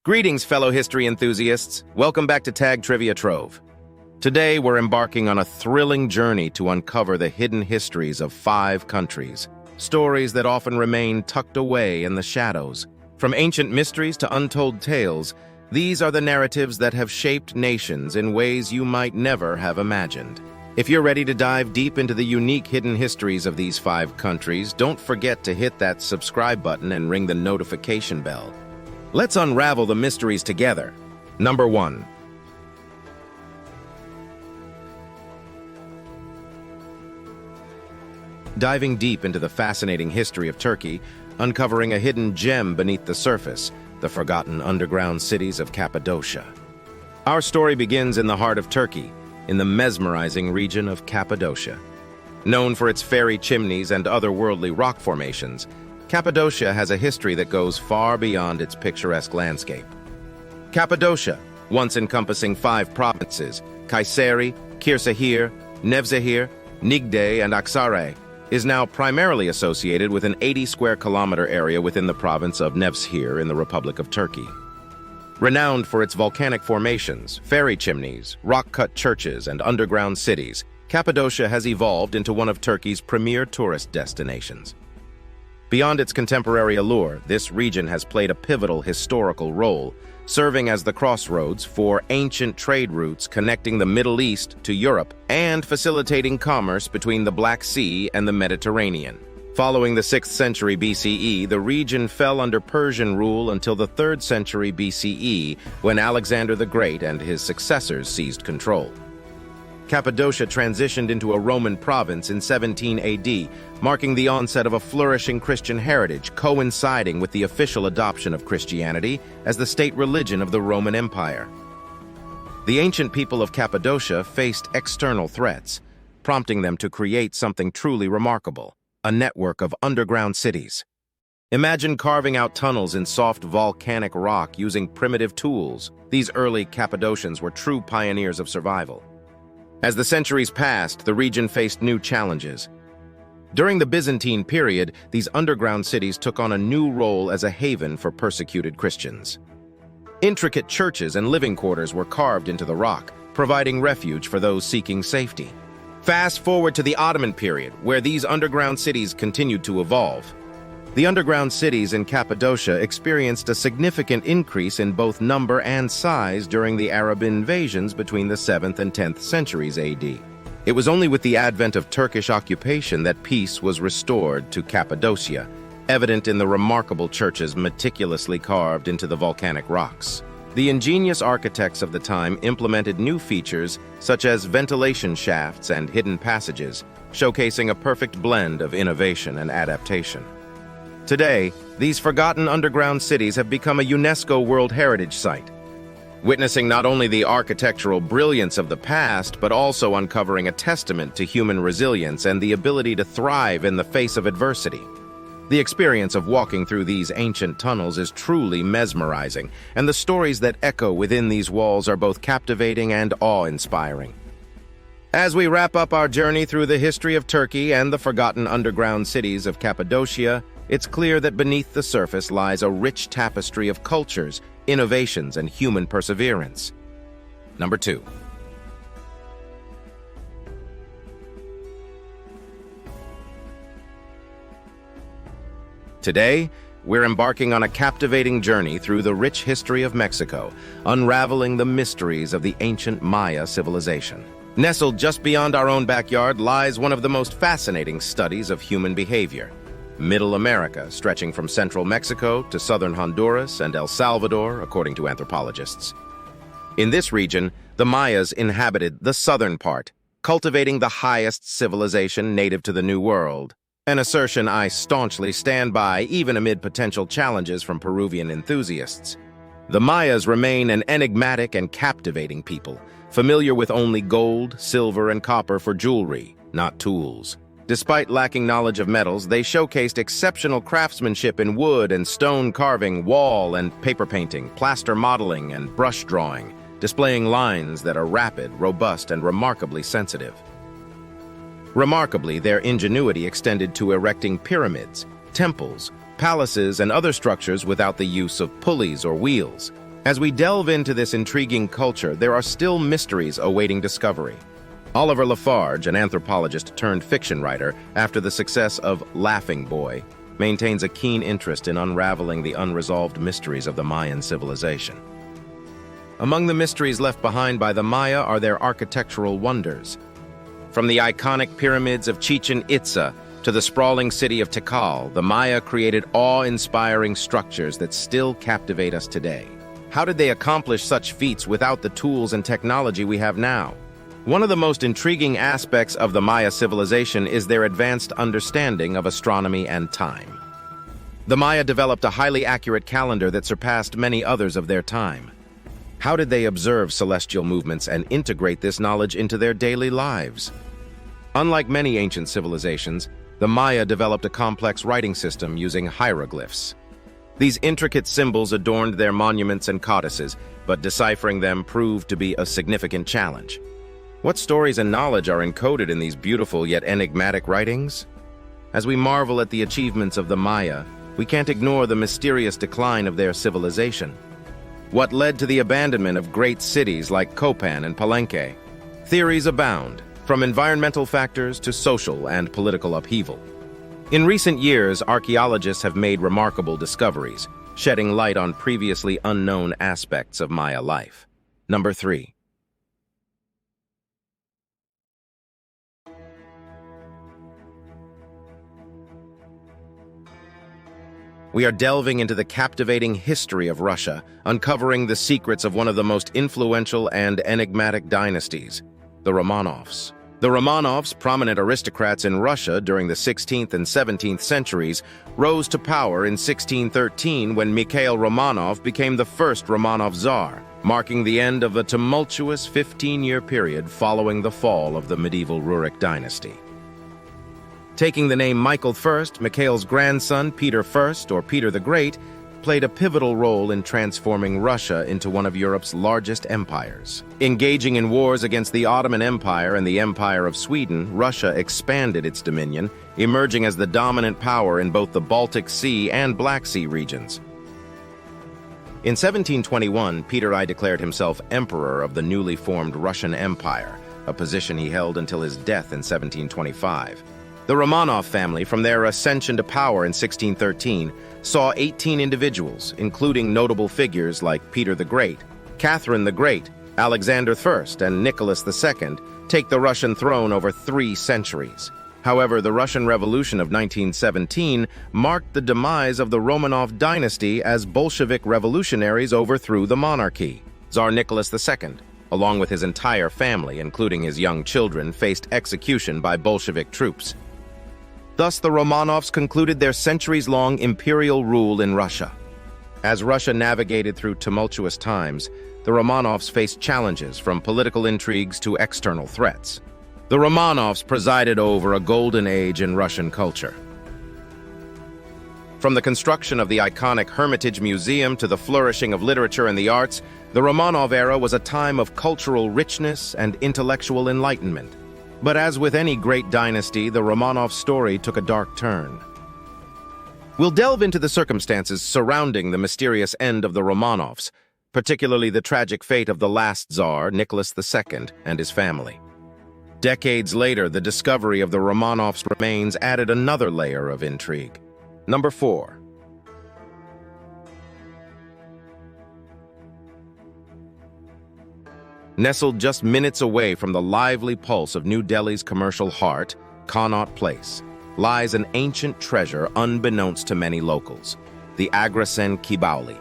Greetings, fellow history enthusiasts. Welcome back to Tag Trivia Trove. Today, we're embarking on a thrilling journey to uncover the hidden histories of 5 countries, stories that often remain tucked away in the shadows. From ancient mysteries to untold tales, these are the narratives that have shaped nations in ways you might never have imagined. If you're ready to dive deep into the unique hidden histories of these 5 countries, don't forget to hit that subscribe button and ring the notification bell. Let's unravel the mysteries together. Number 1. Diving deep into the fascinating history of Turkey, uncovering a hidden gem beneath the surface, the forgotten underground cities of Cappadocia. Our story begins in the heart of Turkey, in the mesmerizing region of Cappadocia. Known for its fairy chimneys and otherworldly rock formations, Cappadocia has a history that goes far beyond its picturesque landscape. Cappadocia, once encompassing 5 provinces, Kayseri, Kırşehir, Nevşehir, Niğde, and Aksaray, is now primarily associated with an 80-square-kilometer area within the province of Nevşehir in the Republic of Turkey. Renowned for its volcanic formations, fairy chimneys, rock-cut churches, and underground cities, Cappadocia has evolved into one of Turkey's premier tourist destinations. Beyond its contemporary allure, this region has played a pivotal historical role, serving as the crossroads for ancient trade routes connecting the Middle East to Europe and facilitating commerce between the Black Sea and the Mediterranean. Following the 6th century BCE, the region fell under Persian rule until the 3rd century BCE, when Alexander the Great and his successors seized control. Cappadocia transitioned into a Roman province in 17 AD, marking the onset of a flourishing Christian heritage, coinciding with the official adoption of Christianity as the state religion of the Roman Empire. The ancient people of Cappadocia faced external threats, prompting them to create something truly remarkable, a network of underground cities. Imagine carving out tunnels in soft volcanic rock using primitive tools. These early Cappadocians were true pioneers of survival. As the centuries passed, the region faced new challenges. During the Byzantine period, these underground cities took on a new role as a haven for persecuted Christians. Intricate churches and living quarters were carved into the rock, providing refuge for those seeking safety. Fast forward to the Ottoman period, where these underground cities continued to evolve. The underground cities in Cappadocia experienced a significant increase in both number and size during the Arab invasions between the 7th and 10th centuries AD. It was only with the advent of Turkish occupation that peace was restored to Cappadocia, evident in the remarkable churches meticulously carved into the volcanic rocks. The ingenious architects of the time implemented new features such as ventilation shafts and hidden passages, showcasing a perfect blend of innovation and adaptation. Today, these forgotten underground cities have become a UNESCO World Heritage Site, witnessing not only the architectural brilliance of the past, but also uncovering a testament to human resilience and the ability to thrive in the face of adversity. The experience of walking through these ancient tunnels is truly mesmerizing, and the stories that echo within these walls are both captivating and awe-inspiring. As we wrap up our journey through the history of Turkey and the forgotten underground cities of Cappadocia, it's clear that beneath the surface lies a rich tapestry of cultures, innovations, and human perseverance. Number 2. Today, we're embarking on a captivating journey through the rich history of Mexico, unraveling the mysteries of the ancient Maya civilization. Nestled just beyond our own backyard lies one of the most fascinating studies of human behavior. Middle America, stretching from central Mexico to southern Honduras and El Salvador, according to anthropologists. In this region, the Mayas inhabited the southern part, cultivating the highest civilization native to the New World, an assertion I staunchly stand by even amid potential challenges from Peruvian enthusiasts. The Mayas remain an enigmatic and captivating people, familiar with only gold, silver, and copper for jewelry, not tools. Despite lacking knowledge of metals, they showcased exceptional craftsmanship in wood and stone carving, wall and paper painting, plaster modeling, and brush drawing, displaying lines that are rapid, robust, and remarkably sensitive. Remarkably, their ingenuity extended to erecting pyramids, temples, palaces, and other structures without the use of pulleys or wheels. As we delve into this intriguing culture, there are still mysteries awaiting discovery. Oliver Lafarge, an anthropologist turned fiction writer, after the success of Laughing Boy, maintains a keen interest in unraveling the unresolved mysteries of the Mayan civilization. Among the mysteries left behind by the Maya are their architectural wonders. From the iconic pyramids of Chichen Itza to the sprawling city of Tikal, the Maya created awe-inspiring structures that still captivate us today. How did they accomplish such feats without the tools and technology we have now? One of the most intriguing aspects of the Maya civilization is their advanced understanding of astronomy and time. The Maya developed a highly accurate calendar that surpassed many others of their time. How did they observe celestial movements and integrate this knowledge into their daily lives? Unlike many ancient civilizations, the Maya developed a complex writing system using hieroglyphs. These intricate symbols adorned their monuments and codices, but deciphering them proved to be a significant challenge. What stories and knowledge are encoded in these beautiful yet enigmatic writings? As we marvel at the achievements of the Maya, we can't ignore the mysterious decline of their civilization. What led to the abandonment of great cities like Copan and Palenque? Theories abound, from environmental factors to social and political upheaval. In recent years, archaeologists have made remarkable discoveries, shedding light on previously unknown aspects of Maya life. Number 3. We are delving into the captivating history of Russia, uncovering the secrets of one of the most influential and enigmatic dynasties, the Romanovs. The Romanovs, prominent aristocrats in Russia during the 16th and 17th centuries, rose to power in 1613 when Mikhail Romanov became the first Romanov Tsar, marking the end of a tumultuous 15-year period following the fall of the medieval Rurik dynasty. Taking the name Michael I, Mikhail's grandson, Peter I, or Peter the Great, played a pivotal role in transforming Russia into one of Europe's largest empires. Engaging in wars against the Ottoman Empire and the Empire of Sweden, Russia expanded its dominion, emerging as the dominant power in both the Baltic Sea and Black Sea regions. In 1721, Peter I declared himself emperor of the newly formed Russian Empire, a position he held until his death in 1725. The Romanov family, from their ascension to power in 1613, saw 18 individuals, including notable figures like Peter the Great, Catherine the Great, Alexander I, and Nicholas II, take the Russian throne over 3 centuries. However, the Russian Revolution of 1917 marked the demise of the Romanov dynasty as Bolshevik revolutionaries overthrew the monarchy. Tsar Nicholas II, along with his entire family, including his young children, faced execution by Bolshevik troops. Thus, the Romanovs concluded their centuries-long imperial rule in Russia. As Russia navigated through tumultuous times, the Romanovs faced challenges from political intrigues to external threats. The Romanovs presided over a golden age in Russian culture. From the construction of the iconic Hermitage Museum to the flourishing of literature and the arts, the Romanov era was a time of cultural richness and intellectual enlightenment. But as with any great dynasty, the Romanov story took a dark turn. We'll delve into the circumstances surrounding the mysterious end of the Romanovs, particularly the tragic fate of the last Tsar, Nicholas II, and his family. Decades later, the discovery of the Romanovs' remains added another layer of intrigue. Number 4. Nestled just minutes away from the lively pulse of New Delhi's commercial heart, Connaught Place, lies an ancient treasure unbeknownst to many locals, the Agrasen Ki Baoli.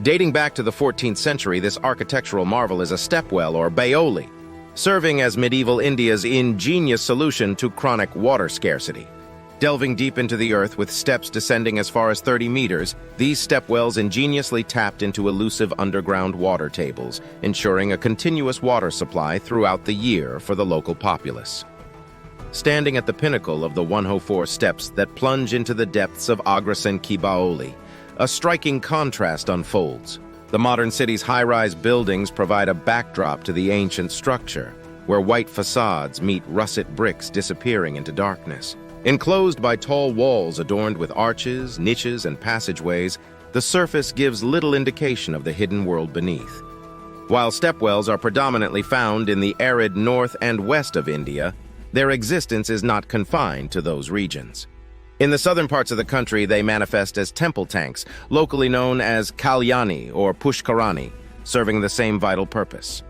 Dating back to the 14th century, this architectural marvel is a stepwell or baoli, serving as medieval India's ingenious solution to chronic water scarcity. Delving deep into the earth with steps descending as far as 30 meters, these stepwells ingeniously tapped into elusive underground water tables, ensuring a continuous water supply throughout the year for the local populace. Standing at the pinnacle of the 104 steps that plunge into the depths of Agrasen Ki Baoli, a striking contrast unfolds. The modern city's high-rise buildings provide a backdrop to the ancient structure, where white facades meet russet bricks disappearing into darkness. Enclosed by tall walls adorned with arches, niches, and passageways, the surface gives little indication of the hidden world beneath. While stepwells are predominantly found in the arid north and west of India, their existence is not confined to those regions. In the southern parts of the country, they manifest as temple tanks, locally known as Kalyani or Pushkarani, serving the same vital purpose.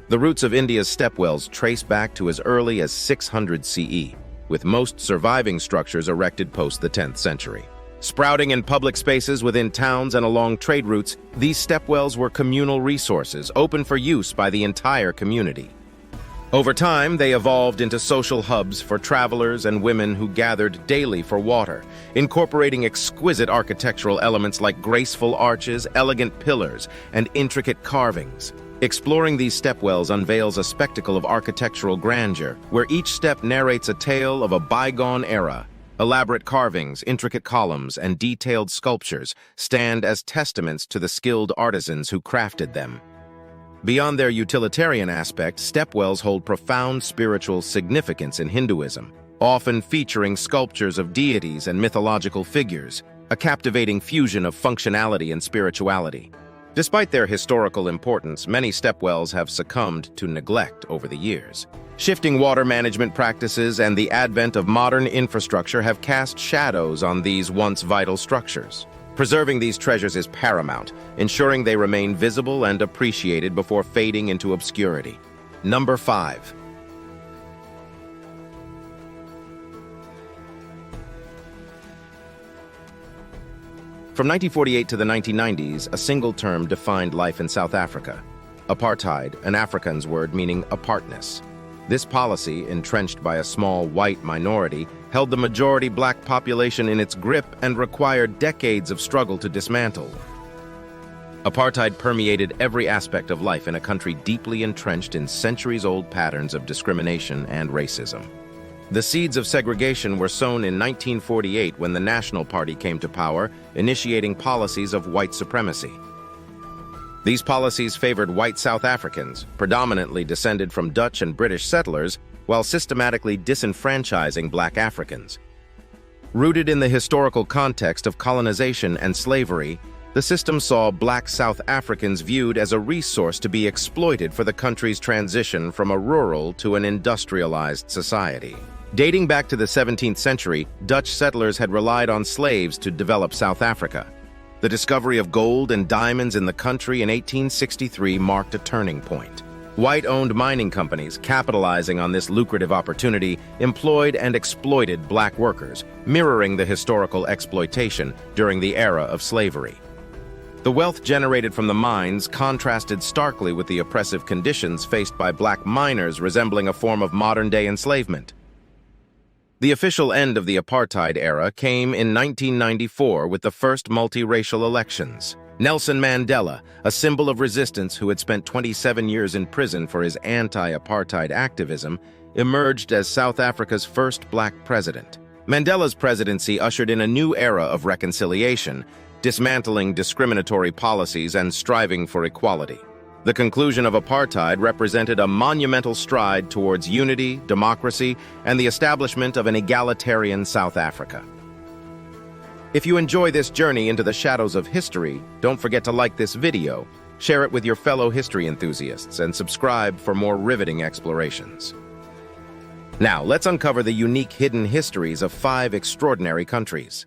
The roots of India's stepwells trace back to as early as 600 CE, with most surviving structures erected post the 10th century. Sprouting in public spaces within towns and along trade routes, these stepwells were communal resources open for use by the entire community. Over time, they evolved into social hubs for travelers and women who gathered daily for water, incorporating exquisite architectural elements like graceful arches, elegant pillars, and intricate carvings. Exploring these stepwells unveils a spectacle of architectural grandeur, where each step narrates a tale of a bygone era. Elaborate carvings, intricate columns, and detailed sculptures stand as testaments to the skilled artisans who crafted them. Beyond their utilitarian aspect, stepwells hold profound spiritual significance in Hinduism, often featuring sculptures of deities and mythological figures, a captivating fusion of functionality and spirituality. Despite their historical importance, many stepwells have succumbed to neglect over the years. Shifting water management practices and the advent of modern infrastructure have cast shadows on these once vital structures. Preserving these treasures is paramount, ensuring they remain visible and appreciated before fading into obscurity. Number 5. From 1948 to the 1990s, a single term defined life in South Africa: apartheid, an Afrikaans word meaning apartness. This policy, entrenched by a small white minority, held the majority black population in its grip and required decades of struggle to dismantle. Apartheid permeated every aspect of life in a country deeply entrenched in centuries-old patterns of discrimination and racism. The seeds of segregation were sown in 1948 when the National Party came to power, initiating policies of white supremacy. These policies favored white South Africans, predominantly descended from Dutch and British settlers, while systematically disenfranchising black Africans. Rooted in the historical context of colonization and slavery, the system saw black South Africans viewed as a resource to be exploited for the country's transition from a rural to an industrialized society. Dating back to the 17th century, Dutch settlers had relied on slaves to develop South Africa. The discovery of gold and diamonds in the country in 1863 marked a turning point. White-owned mining companies, capitalizing on this lucrative opportunity, employed and exploited black workers, mirroring the historical exploitation during the era of slavery. The wealth generated from the mines contrasted starkly with the oppressive conditions faced by black miners, resembling a form of modern-day enslavement. The official end of the apartheid era came in 1994 with the first multiracial elections. Nelson Mandela, a symbol of resistance who had spent 27 years in prison for his anti-apartheid activism, emerged as South Africa's first black president. Mandela's presidency ushered in a new era of reconciliation, dismantling discriminatory policies and striving for equality. The conclusion of apartheid represented a monumental stride towards unity, democracy, and the establishment of an egalitarian South Africa. If you enjoy this journey into the shadows of history, don't forget to like this video, share it with your fellow history enthusiasts, and subscribe for more riveting explorations. Now, let's uncover the unique hidden histories of 5 extraordinary countries.